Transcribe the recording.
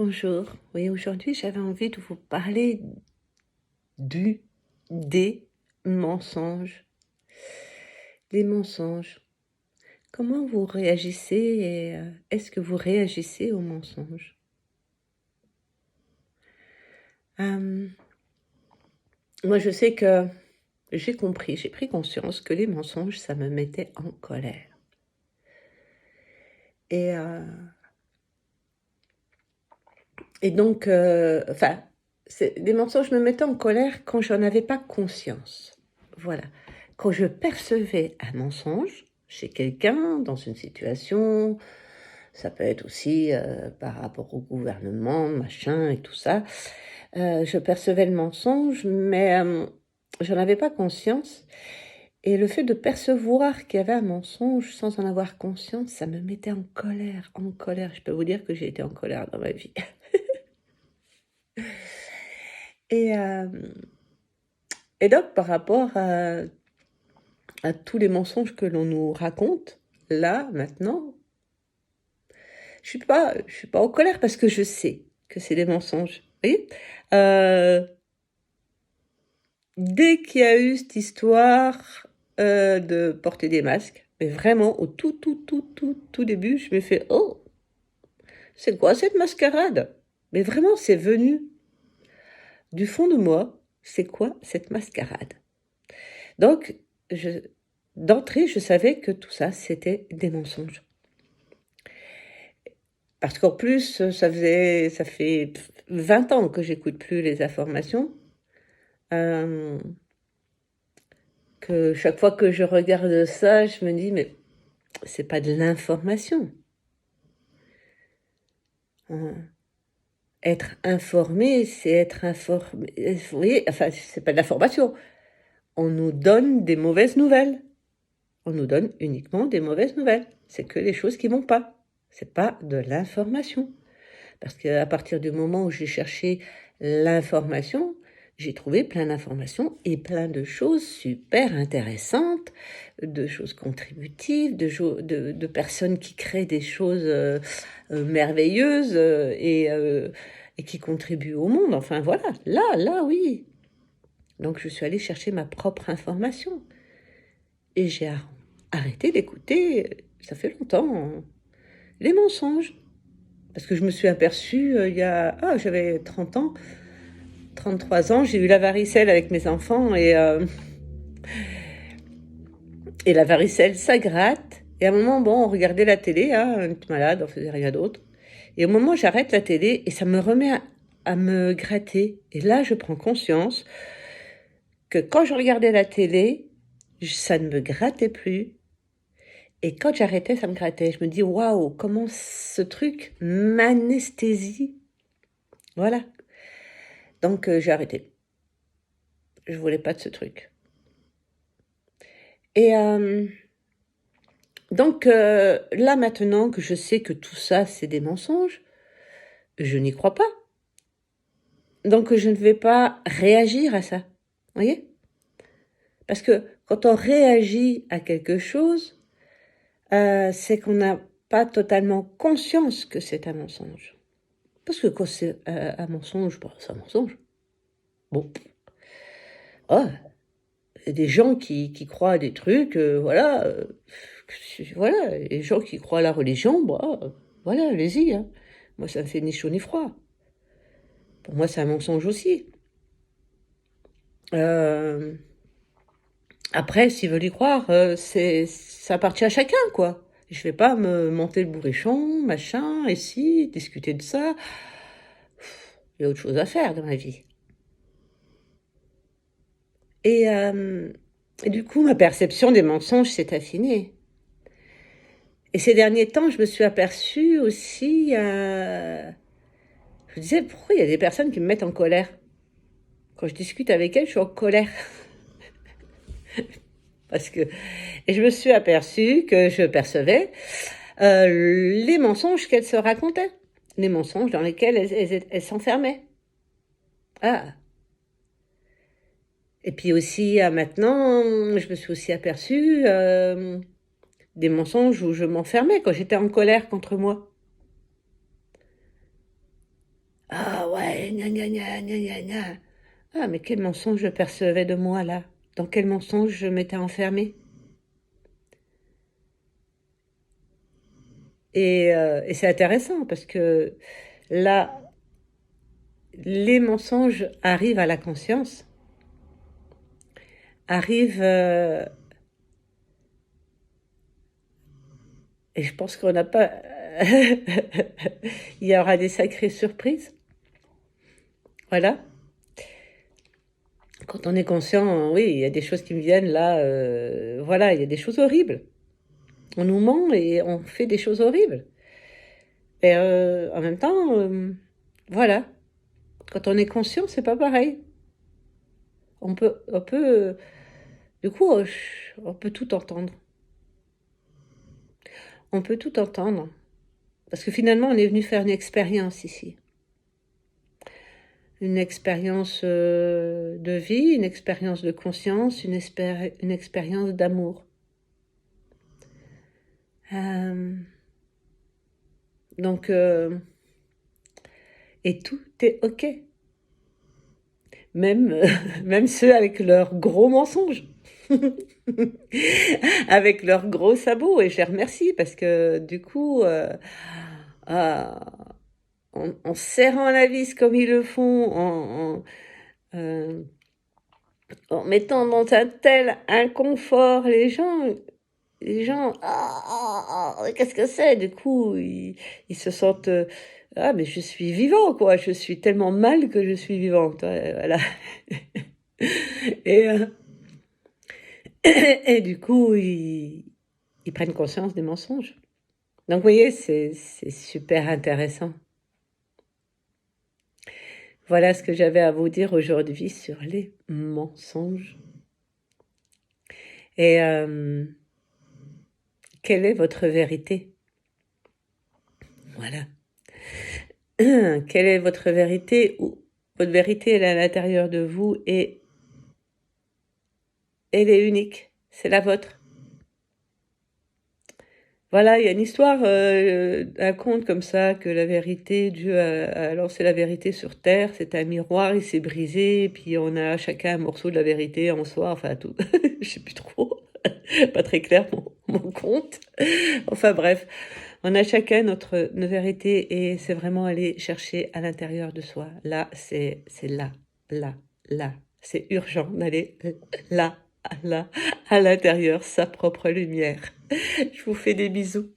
Bonjour. Oui, aujourd'hui, j'avais envie de vous parler du des mensonges. Les mensonges. Comment vous réagissez et est-ce que vous réagissez aux mensonges? Hem, Moi, je sais que j'ai pris conscience que les mensonges, ça me mettait en colère et heu et donc enfin, c'est les mensonges me mettaient en colère quand j'en avais pas conscience. Voilà. Quand je percevais un mensonge chez quelqu'un, dans une situation, ça peut être aussi, par rapport au gouvernement, machin et tout ça, je percevais le mensonge, mais j'en avais pas conscience et le fait de percevoir qu'il y avait un mensonge sans en avoir conscience, ça me mettait en colère, en colère. Je peux vous dire que j'ai été en colère dans ma vie. Et et donc par rapport à tous les mensonges que l'on nous raconte, là, maintenant, je suis pas en colère parce que je sais que c'est des mensonges. Vous voyez? Heu, Dès qu'il y a eu cette histoire, de porter des masques, mais vraiment au tout début, je me fais: «Oh, c'est quoi cette mascarade?» Mais vraiment, c'est venu du fond de moi. C'est quoi cette mascarade? Donc je d'entrée, je savais que tout ça, c'était des mensonges. Parce qu'en plus, ça fait 20 ans que j'écoute plus les informations, hem, que chaque fois que je regarde ça, je me dis: «Mais c'est pas de l'information». Être informé, c'est être informé, vous voyez? Enfin, c'est pas de l'information. On nous donne des mauvaises nouvelles. On nous donne uniquement des mauvaises nouvelles. C'est que les choses qui vont pas. C'est pas de l'information. Parce qu'à partir du moment où j'ai cherché l'information, j'ai trouvé plein d'informations et plein de choses super intéressantes, de choses contributives, de personnes qui créent des choses, merveilleuses, et qui contribuent au monde. Enfin voilà, là oui. Donc je suis allée chercher ma propre information et j'ai arrêté d'écouter, ça fait longtemps, hein, les mensonges. Parce que je me suis aperçue, j'avais 30 ans, 33 ans, j'ai eu la varicelle avec mes enfants et la varicelle, ça gratte et à un moment, bon, on regardait la télé, hein, on était malade, on faisait rien d'autre et au moment, j'arrête la télé et ça me remet à me gratter et là, je prends conscience que quand je regardais la télé, ça ne me grattait plus et quand j'arrêtais, ça me grattait. Je me dis: «Waouh, comment ce truc m'anesthésie». Voilà, donc j'ai arrêté. Je voulais pas de ce truc. Et donc là, maintenant que je sais que tout ça, c'est des mensonges, je n'y crois pas. Donc je ne vais pas réagir à ça. Vous voyez? Parce que quand on réagit à quelque chose, c'est qu'on n'a pas totalement conscience que c'est un mensonge. Parce que quand c'est, un mensonge, bah, c'est un mensonge. Bon, oh, il y a des gens qui croient à des trucs, voilà, voilà, et les gens qui croient à la religion, bah, voilà, allez-y, hein. Moi, ça me fait ni chaud ni froid. Pour moi, c'est un mensonge aussi. Hem, Après, s'ils veulent y croire, ça appartient à chacun, quoi. Je vais pas me monter le bourrichon, machin, et si, discuter de ça. Il y a autre chose à faire dans ma vie. Et et du coup, ma perception des mensonges s'est affinée. Et ces derniers temps, je me suis aperçue aussi, je me disais: «Pourquoi il y a des personnes qui me mettent en colère?» Quand je discute avec elles, je suis en colère parce que et je me suis aperçue que je percevais, les mensonges qu'elles se racontaient, les mensonges dans lesquels elles s'enfermaient. Ah! Et puis aussi, maintenant, je me suis aussi aperçue, des mensonges où je m'enfermais quand j'étais en colère contre moi. ouais, gna gna gna gna gna gna. Ah, mais quel mensonge je percevais de moi là? Dans quel mensonge je m'étais enfermée? Et c'est intéressant parce que là, les mensonges arrivent à la conscience, arrivent, et je pense qu'on n'a pas... Il y aura des sacrées surprises. Voilà. Quand on est conscient, oui, il y a des choses qui me viennent là. Voilà, il y a des choses horribles. On nous ment et on fait des choses horribles. Et en même temps, voilà. Quand on est conscient, c'est pas pareil. On peut, du coup, on peut tout entendre. On peut tout entendre. Parce que finalement, on est venu faire une expérience ici. Une expérience de vie, une expérience de conscience, une expérience d'amour. Donc, et tout est OK. Même, même ceux avec leurs gros mensonges. Avec leurs gros sabots. Et je les remercie parce que du coup, ah, en serrant la vis comme ils le font, euh, en mettant dans un tel inconfort les gens, qu'est-ce que c'est? Du coup, ils se sentent, ah, mais je suis vivant, quoi. Je suis tellement mal que je suis vivante. Ouais, voilà. Et, et du coup, ils prennent conscience des mensonges. Donc, vous voyez, c'est super intéressant. Voilà ce que j'avais à vous dire aujourd'hui sur les mensonges. Et quelle est votre vérité? Voilà. Quelle est votre vérité? Votre vérité, elle est à l'intérieur de vous et elle est unique. C'est la vôtre. Voilà, il y a une histoire, un conte comme ça, que la vérité, Dieu a lancé la vérité sur terre, c'est un miroir, il s'est brisé, puis on a chacun un morceau de la vérité en soi, enfin tout. Je sais plus trop. Pas très clair mon conte. Enfin bref, on a chacun notre vérité et c'est vraiment aller chercher à l'intérieur de soi. Là, c'est là, là, là. C'est urgent d'aller là, là, à l'intérieur, sa propre lumière. Je vous fais des bisous.